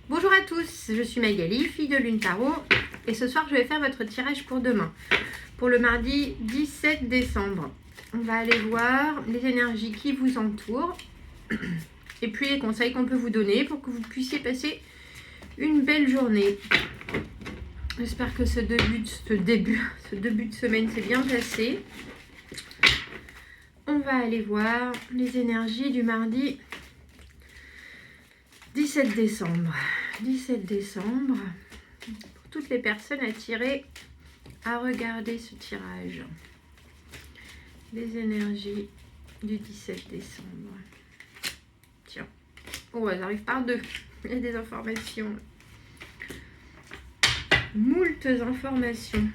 Bonjour à tous, je suis Magali, fille de Lune Tarot, et ce soir je vais faire votre tirage pour demain, pour le mardi 17 décembre. On va aller voir les énergies qui vous entourent, et puis les conseils qu'on peut vous donner pour que vous puissiez passer une belle journée. J'espère que ce début de semaine s'est bien passé. On va aller voir les énergies du mardi 17 décembre. 17 décembre, pour toutes les personnes attirées à regarder ce tirage. Les énergies du 17 décembre. Tiens, oh, elles arrivent par deux. Il y a des informations. Moultes informations.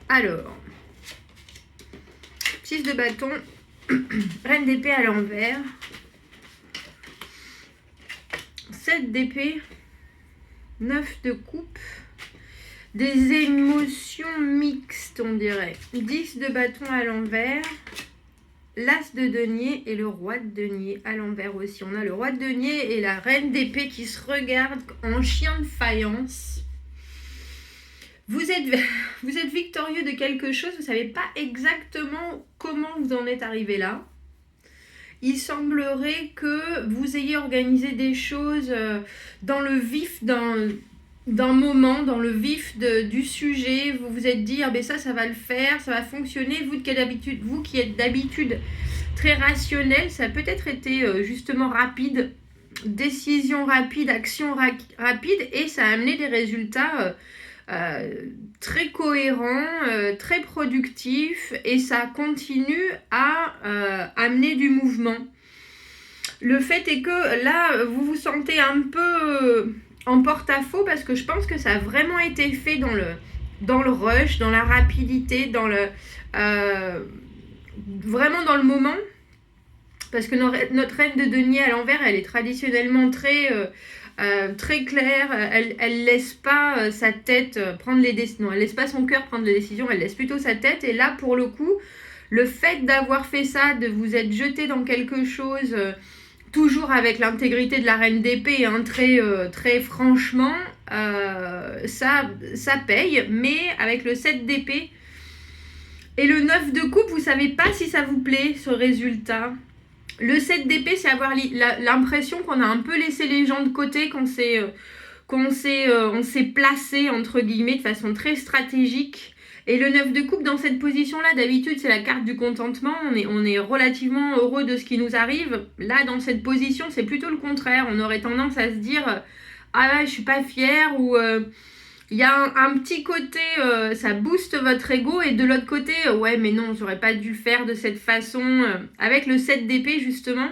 Alors, 6 de bâton, reine d'épée à l'envers, 7 d'épée, 9 de coupe, des émotions mixtes on dirait, 10 de bâton à l'envers, l'as de denier et le roi de denier à l'envers aussi. On a le roi de denier et la reine d'épée qui se regardent en chien de faïence. Vous êtes victorieux de quelque chose, vous ne savez pas exactement comment vous en êtes arrivé là. Il semblerait que vous ayez organisé des choses dans le vif d'un moment, dans le vif du sujet. Vous vous êtes dit, ah ben ça va le faire, ça va fonctionner. Vous qui êtes d'habitude très rationnel, ça a peut-être été justement rapide, décision rapide, action rapide, et ça a amené des résultats très cohérent, très productif, et ça continue à amener du mouvement. Le fait est que là, vous vous sentez un peu en porte-à-faux parce que je pense que ça a vraiment été fait dans le rush, dans la rapidité, vraiment dans le moment. Parce que notre reine de denier à l'envers, elle est traditionnellement très claire, elle laisse pas sa tête prendre les décisions, non, elle laisse pas son cœur prendre les décisions, elle laisse plutôt sa tête. Et là, pour le coup, le fait d'avoir fait ça, de vous être jeté dans quelque chose, toujours avec l'intégrité de la reine d'épée, hein, très franchement, ça paye. Mais avec le 7 d'épée et le 9 de coupe, vous savez pas si ça vous plaît, ce résultat. Le 7 d'épée, c'est avoir l'impression qu'on a un peu laissé les gens de côté, on s'est placé, entre guillemets, de façon très stratégique. Et le 9 de coupe, dans cette position-là, d'habitude, c'est la carte du contentement. On est relativement heureux de ce qui nous arrive. Là, dans cette position, c'est plutôt le contraire. On aurait tendance à se dire « Ah ouais, je suis pas fière » ou il y a un petit côté, ça booste votre ego, et de l'autre côté, ouais mais non, j'aurais pas dû le faire de cette façon. Avec le 7 d'épée justement,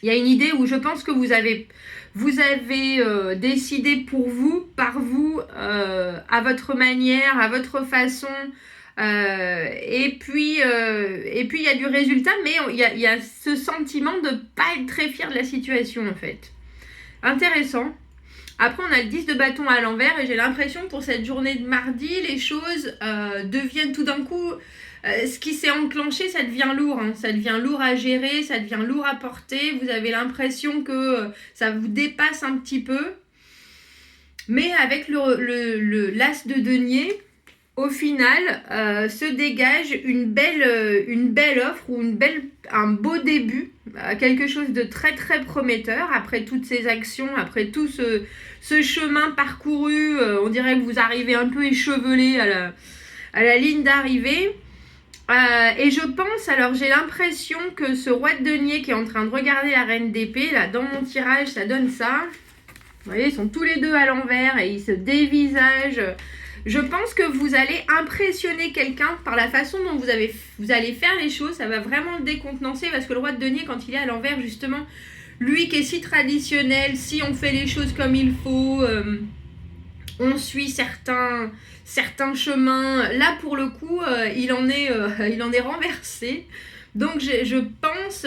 il y a une idée où je pense que vous avez décidé pour vous, par vous, à votre manière, à votre façon, et puis il y a du résultat, mais il y a ce sentiment de pas être très fier de la situation en fait. Intéressant. Après, on a le 10 de bâton à l'envers, et j'ai l'impression pour cette journée de mardi, les choses deviennent tout d'un coup, ce qui s'est enclenché, ça devient lourd. Hein. Ça devient lourd à gérer, ça devient lourd à porter. Vous avez l'impression que ça vous dépasse un petit peu. Mais avec l'as de denier, au final, se dégage une belle offre ou un beau début, quelque chose de très très prometteur après toutes ces actions, après tout ce chemin parcouru. On dirait que vous arrivez un peu échevelé à la ligne d'arrivée. Et je pense, alors j'ai l'impression que ce roi de denier qui est en train de regarder la reine d'épée, là dans mon tirage, ça donne ça. Vous voyez, ils sont tous les deux à l'envers et ils se dévisagent. Je pense que vous allez impressionner quelqu'un par la façon dont vous allez faire les choses. Ça va vraiment le décontenancer, parce que le roi de denier, quand il est à l'envers, justement, lui qui est si traditionnel, si on fait les choses comme il faut, on suit certains chemins. Là, pour le coup, il en est renversé. Donc, je pense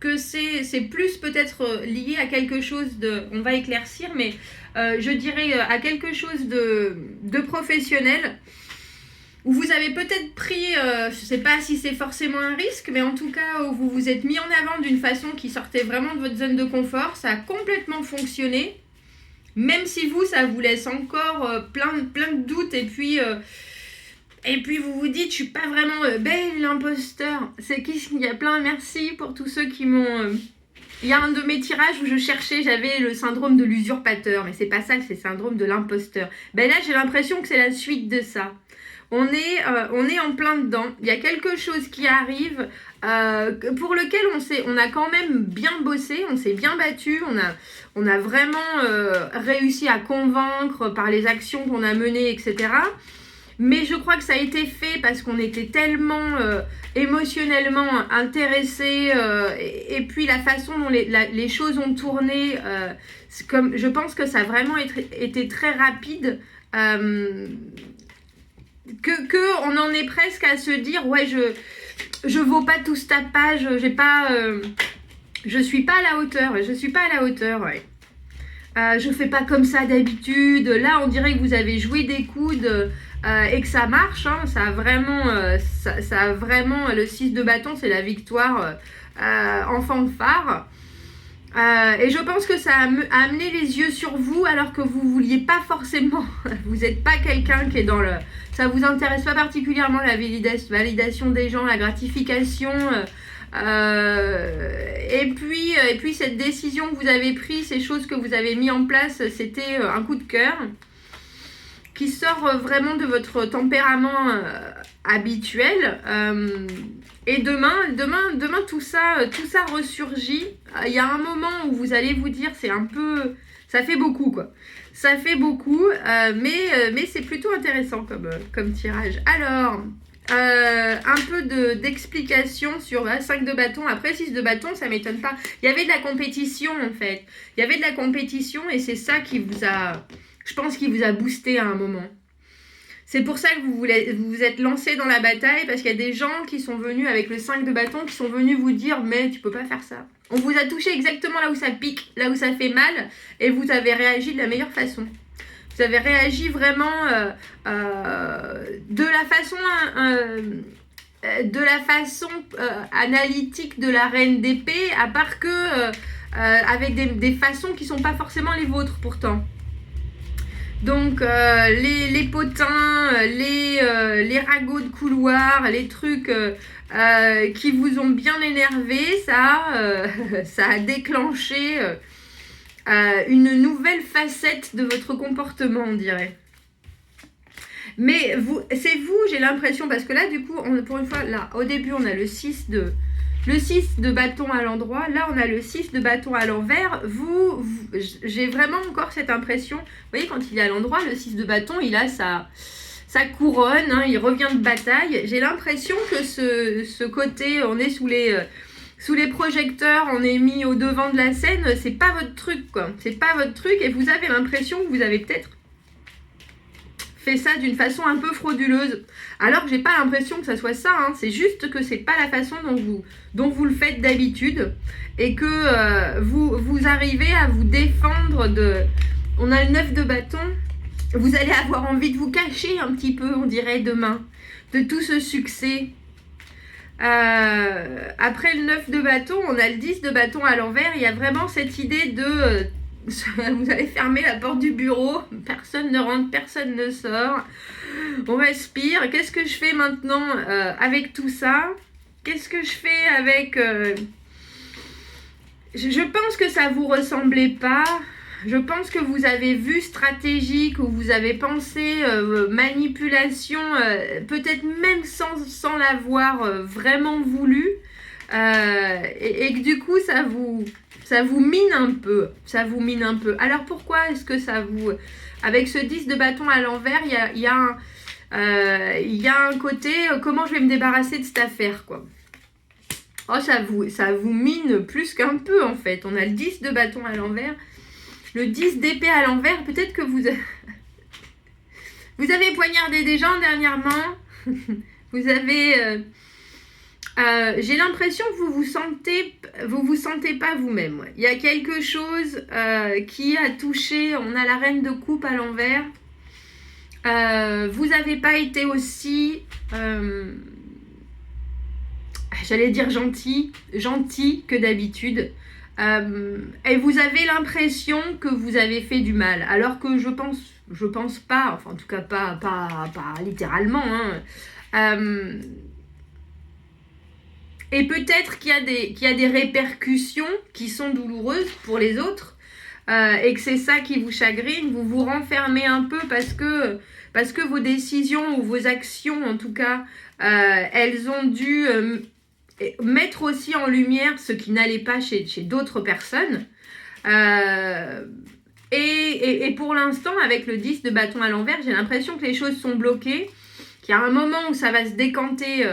que c'est plus peut-être lié à quelque chose de... On va éclaircir, mais je dirais à quelque chose de professionnel. où vous avez peut-être pris, je ne sais pas si c'est forcément un risque, mais en tout cas où vous vous êtes mis en avant d'une façon qui sortait vraiment de votre zone de confort. Ça a complètement fonctionné, même si vous, ça vous laisse encore plein de doutes, et puis vous vous dites, je suis pas vraiment belle, l'imposteur. C'est qui? Il y a plein, merci pour tous ceux qui m'ont... Il y a un de mes tirages où je cherchais, j'avais le syndrome de l'usurpateur, mais c'est pas ça, c'est le syndrome de l'imposteur. Ben là, j'ai l'impression que c'est la suite de ça. On est en plein dedans. Il y a quelque chose qui arrive pour lequel on a quand même bien bossé, on s'est bien battu, on a vraiment réussi à convaincre par les actions qu'on a menées, etc. Mais je crois que ça a été fait parce qu'on était tellement émotionnellement intéressés et puis la façon dont les choses ont tourné, comme, je pense que ça a vraiment été très rapide. Que on en est presque à se dire ouais je vaux pas tout ce tapage, je suis pas à la hauteur, ouais. Je fais pas comme ça d'habitude. Là on dirait que vous avez joué des coudes et que ça marche, hein. Ça a vraiment le 6 de bâton, c'est la victoire en fanfare. Et je pense que ça a amené les yeux sur vous alors que vous vouliez pas forcément. Vous n'êtes pas quelqu'un qui est dans le... Ça vous intéresse pas particulièrement la validation des gens, la gratification. Et puis cette décision que vous avez prise, ces choses que vous avez mis en place, c'était un coup de cœur qui sort vraiment de votre tempérament habituel. Et demain tout ça ressurgit. Il y a un moment où vous allez vous dire, c'est un peu... Ça fait beaucoup, quoi. Ça fait beaucoup, mais c'est plutôt intéressant comme tirage. Alors, un peu d'explication sur 5 de bâton. Après 6 de bâton, ça m'étonne pas. Il y avait de la compétition, en fait. Il y avait de la compétition et c'est ça qui vous a... Je pense qu'il vous a boosté à un moment. C'est pour ça que vous vous êtes lancé dans la bataille, parce qu'il y a des gens qui sont venus avec le 5 de bâton, qui sont venus vous dire « mais tu peux pas faire ça ». On vous a touché exactement là où ça pique, là où ça fait mal, et vous avez réagi de la meilleure façon. Vous avez réagi vraiment de la façon analytique de la reine d'épée, à part que avec des façons qui sont pas forcément les vôtres pourtant. Donc les potins, les ragots de couloir, les trucs qui vous ont bien énervé, ça a déclenché une nouvelle facette de votre comportement, on dirait. Mais c'est vous, j'ai l'impression, parce que là, du coup, pour une fois, là, au début, on a le 6 de bâton à l'endroit. Là, on a le 6 de bâton à l'envers. J'ai vraiment encore cette impression. Vous voyez, quand il est à l'endroit, le 6 de bâton, il a sa couronne, hein, il revient de bataille. J'ai l'impression que ce côté, on est sous les projecteurs, on est mis au devant de la scène, c'est pas votre truc, quoi. C'est pas votre truc et vous avez l'impression que vous avez peut-être fait ça d'une façon un peu frauduleuse. Alors que j'ai pas l'impression que ça soit ça, hein. C'est juste que c'est pas la façon dont vous le faites d'habitude et que vous arrivez à vous défendre de... On a le 9 de bâton, vous allez avoir envie de vous cacher un petit peu, on dirait, demain, de tout ce succès. Après le 9 de bâton, on a le 10 de bâton à l'envers. Il y a vraiment cette idée de... vous allez fermer la porte du bureau, personne ne rentre, personne ne sort, on respire. Qu'est-ce que je fais maintenant avec tout ça? Qu'est-ce que je fais avec... Je pense que ça vous ressemblait pas. Je pense que vous avez vu stratégique ou vous avez pensé manipulation, peut-être même sans l'avoir vraiment voulu, et que du coup ça vous mine un peu. Alors pourquoi est-ce que ça vous... Avec ce 10 de bâton à l'envers, il y a un côté comment je vais me débarrasser de cette affaire, quoi. Oh, ça vous mine plus qu'un peu en fait. On a le 10 de bâton à l'envers. Le 10 d'épée à l'envers, peut-être que vous avez poignardé des gens dernièrement. Vous avez... j'ai l'impression que vous vous sentez pas vous-même. Ouais. Il y a quelque chose qui a touché. On a la reine de coupe à l'envers. Vous n'avez pas été aussi, j'allais dire gentil que d'habitude. Et vous avez l'impression que vous avez fait du mal, alors que je pense pas, enfin en tout cas pas littéralement, hein. Et peut-être qu'il y a des répercussions qui sont douloureuses pour les autres, et que c'est ça qui vous chagrine. Vous vous renfermez un peu parce que vos décisions ou vos actions, en tout cas, elles ont dû mettre aussi en lumière ce qui n'allait pas chez d'autres personnes. Et pour l'instant, avec le 10 de bâton à l'envers, j'ai l'impression que les choses sont bloquées, qu'il y a un moment où ça va se décanter,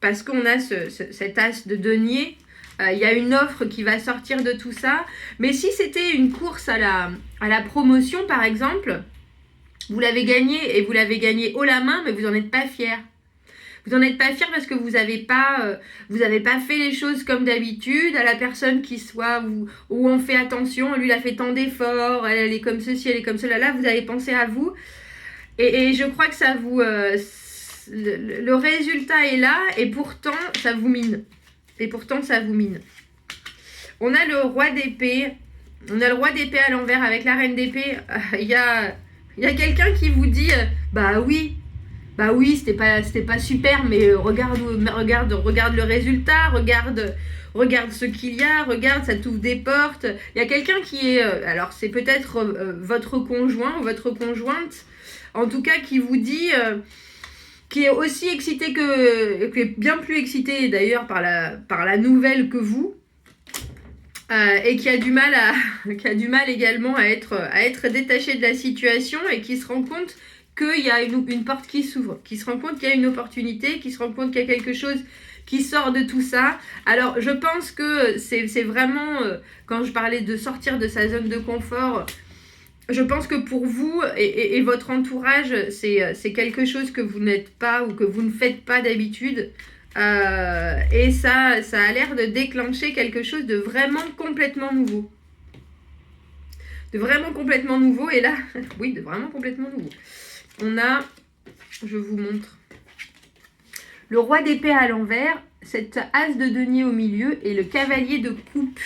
parce qu'on a cet as de denier. Il y a une offre qui va sortir de tout ça. Mais si c'était une course à la promotion, par exemple, vous l'avez gagnée et vous l'avez gagnée haut la main, mais vous n'en êtes pas fier. Vous n'en êtes pas fier parce que vous n'avez pas fait les choses comme d'habitude. À la personne qui soit où on fait attention, lui il a fait tant d'efforts, elle est comme ceci, elle est comme cela. Là, vous avez pensé à vous. Et je crois que ça vous... le résultat est là et pourtant, ça vous mine. On a le roi d'épée. On a le roi d'épée à l'envers avec la reine d'épée. Il y a quelqu'un qui vous dit bah oui, c'était pas super, mais regarde le résultat, regarde ce qu'il y a, regarde, ça t'ouvre des portes. Il y a quelqu'un qui est, alors c'est peut-être votre conjoint ou votre conjointe, en tout cas qui vous dit, qui est aussi excité qui est bien plus excité d'ailleurs par la nouvelle que vous, et qui a du mal également à être détaché de la situation et qui se rend compte qu'il y a une porte qui s'ouvre, qui se rend compte qu'il y a une opportunité, qui se rend compte qu'il y a quelque chose qui sort de tout ça. Alors, je pense que c'est vraiment, quand je parlais de sortir de sa zone de confort, je pense que pour vous et votre entourage, c'est quelque chose que vous n'êtes pas ou que vous ne faites pas d'habitude. Et ça a l'air de déclencher quelque chose de vraiment complètement nouveau. Et là, oui, de vraiment complètement nouveau. On a, je vous montre, le roi d'épée à l'envers, cet as de denier au milieu et le cavalier de coupe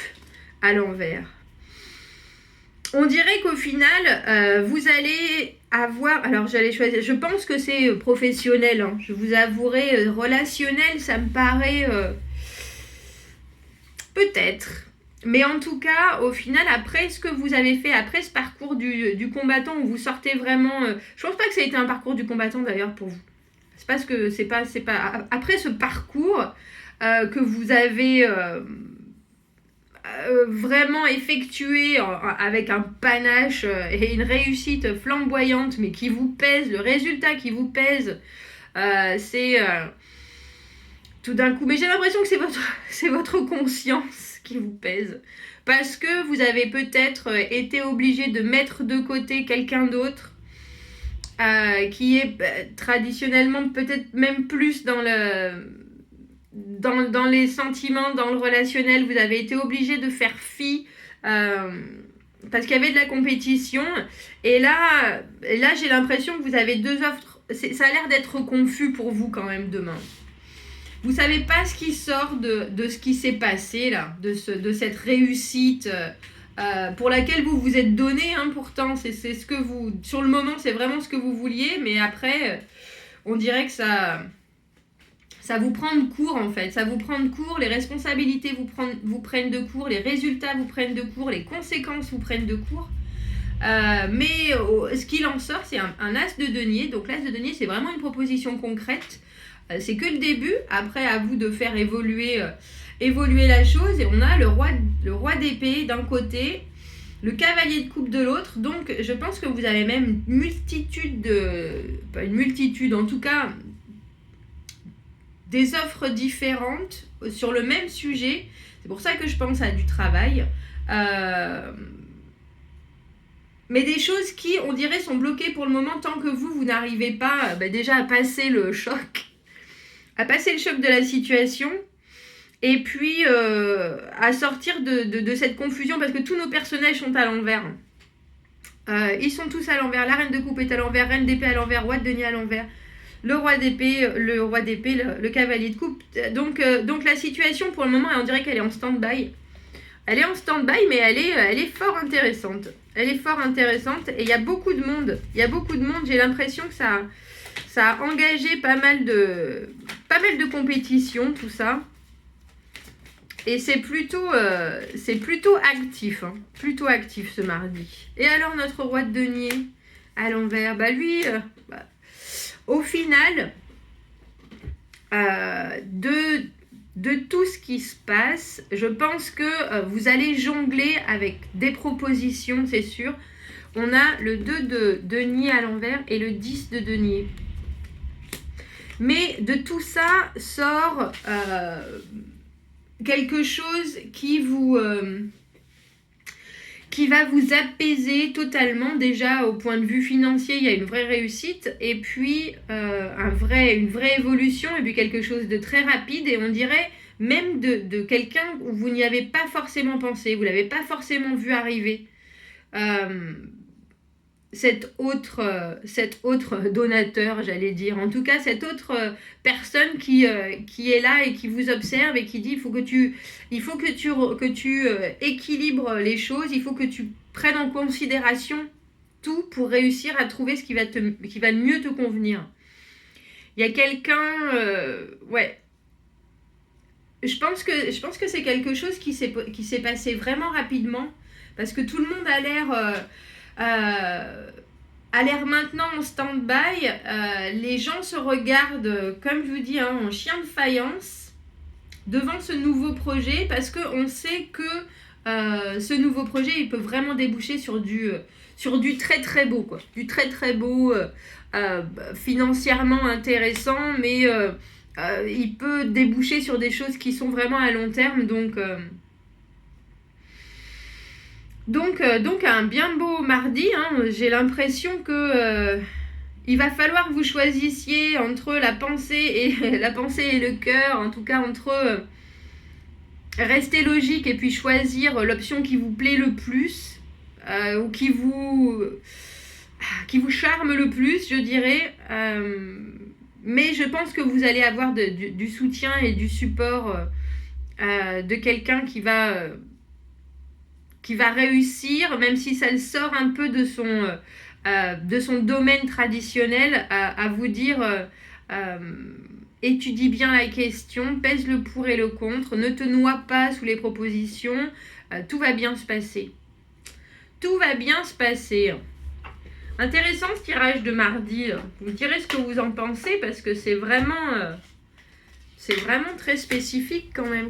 à l'envers. On dirait qu'au final, vous allez avoir... Alors, j'allais choisir... Je pense que c'est professionnel, hein, je vous avouerai. Relationnel, ça me paraît... peut-être. Mais en tout cas, au final, après ce que vous avez fait, après ce parcours du combattant où vous sortez vraiment... je pense pas que ça a été un parcours du combattant d'ailleurs pour vous. C'est parce que c'est pas... Après ce parcours que vous avez vraiment effectué avec un panache et une réussite flamboyante, mais qui vous pèse, le résultat qui vous pèse, c'est tout d'un coup... Mais j'ai l'impression que c'est votre conscience qui vous pèse, parce que vous avez peut-être été obligé de mettre de côté quelqu'un d'autre qui est traditionnellement peut-être même plus dans les sentiments, dans le relationnel. Vous avez été obligé de faire fi parce qu'il y avait de la compétition, et là j'ai l'impression que vous avez deux offres. Ça a l'air d'être confus pour vous quand même demain. Vous ne savez pas ce qui sort de ce qui s'est passé là, de cette réussite pour laquelle vous vous êtes donné, hein, pourtant. C'est ce que vous... Sur le moment, c'est vraiment ce que vous vouliez, mais après, on dirait que ça vous prend de court en fait. Ça vous prend de court, les responsabilités vous prennent de court, les résultats vous prennent de court, les conséquences vous prennent de court. Mais ce qu'il en sort, c'est un as de denier. Donc l'as de denier, c'est vraiment une proposition concrète. C'est que le début. Après, à vous de faire évoluer la chose. Et on a le roi d'épée d'un côté, le cavalier de coupe de l'autre. Donc, je pense que vous avez même une multitude pas une multitude, en tout cas, des offres différentes sur le même sujet. C'est pour ça que je pense à du travail. Mais des choses qui, on dirait, sont bloquées pour le moment tant que vous n'arrivez pas déjà à passer le choc. À passer le choc de la situation, et puis à sortir de cette confusion, parce que tous nos personnages sont à l'envers. Ils sont tous à l'envers. La reine de coupe est à l'envers, reine d'épée à l'envers, roi de denier à l'envers, le roi d'épée, le cavalier de coupe. Donc la situation pour le moment, on dirait qu'elle est en stand-by. Elle est en stand-by, mais elle est fort intéressante. Elle est fort intéressante et il y a beaucoup de monde. J'ai l'impression que ça a engagé pas mal de compétitions, tout ça. Et c'est plutôt actif, hein. Plutôt actif ce mardi. Et alors notre roi de denier à l'envers, lui, au final, de tout ce qui se passe, je pense que vous allez jongler avec des propositions, c'est sûr. On a le 2 de denier à l'envers et le 10 de denier. Mais de tout ça sort quelque chose qui va vous apaiser totalement. Déjà, au point de vue financier, il y a une vraie réussite. Et puis, une vraie évolution. Et puis, quelque chose de très rapide. Et on dirait même de quelqu'un où vous n'y avez pas forcément pensé. Vous ne l'avez pas forcément vu arriver. Cet autre donateur, j'allais dire. En tout cas, cette autre personne qui est là et qui vous observe et qui dit il faut que tu équilibres les choses, il faut que tu prennes en considération tout pour réussir à trouver ce qui va le mieux te convenir. Il y a quelqu'un... ouais. Je pense que c'est quelque chose qui s'est passé vraiment rapidement parce que tout le monde a l'air maintenant en stand-by. Les gens se regardent, comme je vous dis, en chien de faïence devant ce nouveau projet parce qu'on sait que ce nouveau projet il peut vraiment déboucher sur du très très beau, quoi. Du très très beau, financièrement intéressant, mais il peut déboucher sur des choses qui sont vraiment à long terme. Donc un bien beau mardi, hein. J'ai l'impression que il va falloir que vous choisissiez entre la pensée et le cœur, en tout cas entre rester logique et puis choisir l'option qui vous plaît le plus ou qui vous charme le plus, je dirais. Mais je pense que vous allez avoir du soutien et du support de quelqu'un qui va réussir, même si ça le sort un peu de son domaine traditionnel, à vous dire étudie bien la question, pèse le pour et le contre, ne te noie pas sous les propositions, tout va bien se passer. Tout va bien se passer. Intéressant ce tirage de mardi. Vous me direz ce que vous en pensez parce que c'est vraiment très spécifique quand même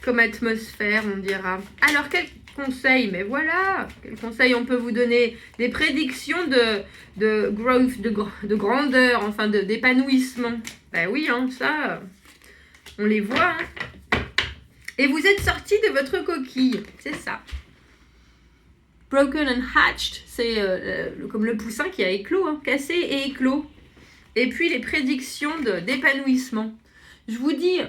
comme atmosphère, on dira. Alors, quel conseil? Mais voilà, quel conseil on peut vous donner? Des prédictions de growth, de grandeur, enfin d'épanouissement. Ben oui, hein, ça, on les voit. Hein. Et vous êtes sortis de votre coquille, c'est ça. Broken and hatched, c'est comme le poussin qui a éclos, hein, cassé et éclos. Et puis les prédictions d'épanouissement. Je vous dis,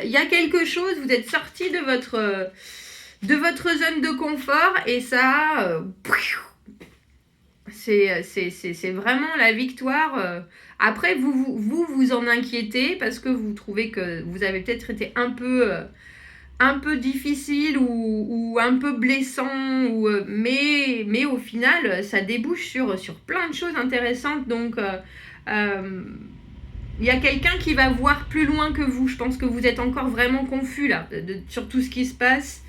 il y a quelque chose, vous êtes sorti de votre zone de confort et ça, c'est vraiment la victoire. Après, vous en inquiétez parce que vous trouvez que vous avez peut-être été un peu difficile ou un peu blessant, mais au final, ça débouche sur plein de choses intéressantes. Donc, il y a quelqu'un qui va voir plus loin que vous. Je pense que vous êtes encore vraiment confus là, sur tout ce qui se passe.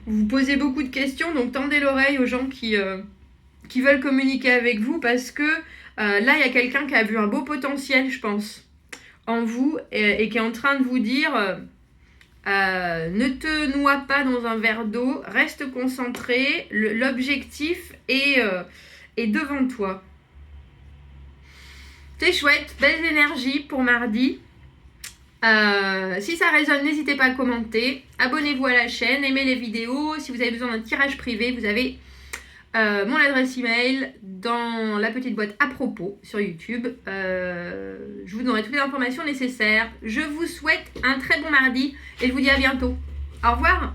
Vous vous posez beaucoup de questions, donc tendez l'oreille aux gens qui veulent communiquer avec vous parce que là, il y a quelqu'un qui a vu un beau potentiel, je pense, en vous et qui est en train de vous dire ne te noie pas dans un verre d'eau, reste concentré, l'objectif est devant toi. C'est chouette, belles énergies pour mardi. Si ça résonne, n'hésitez pas à commenter. Abonnez-vous à la chaîne, aimez les vidéos. Si vous avez besoin d'un tirage privé, vous avez mon adresse email dans la petite boîte à propos sur YouTube. Je vous donnerai toutes les informations nécessaires. Je vous souhaite un très bon mardi et je vous dis à bientôt. Au revoir.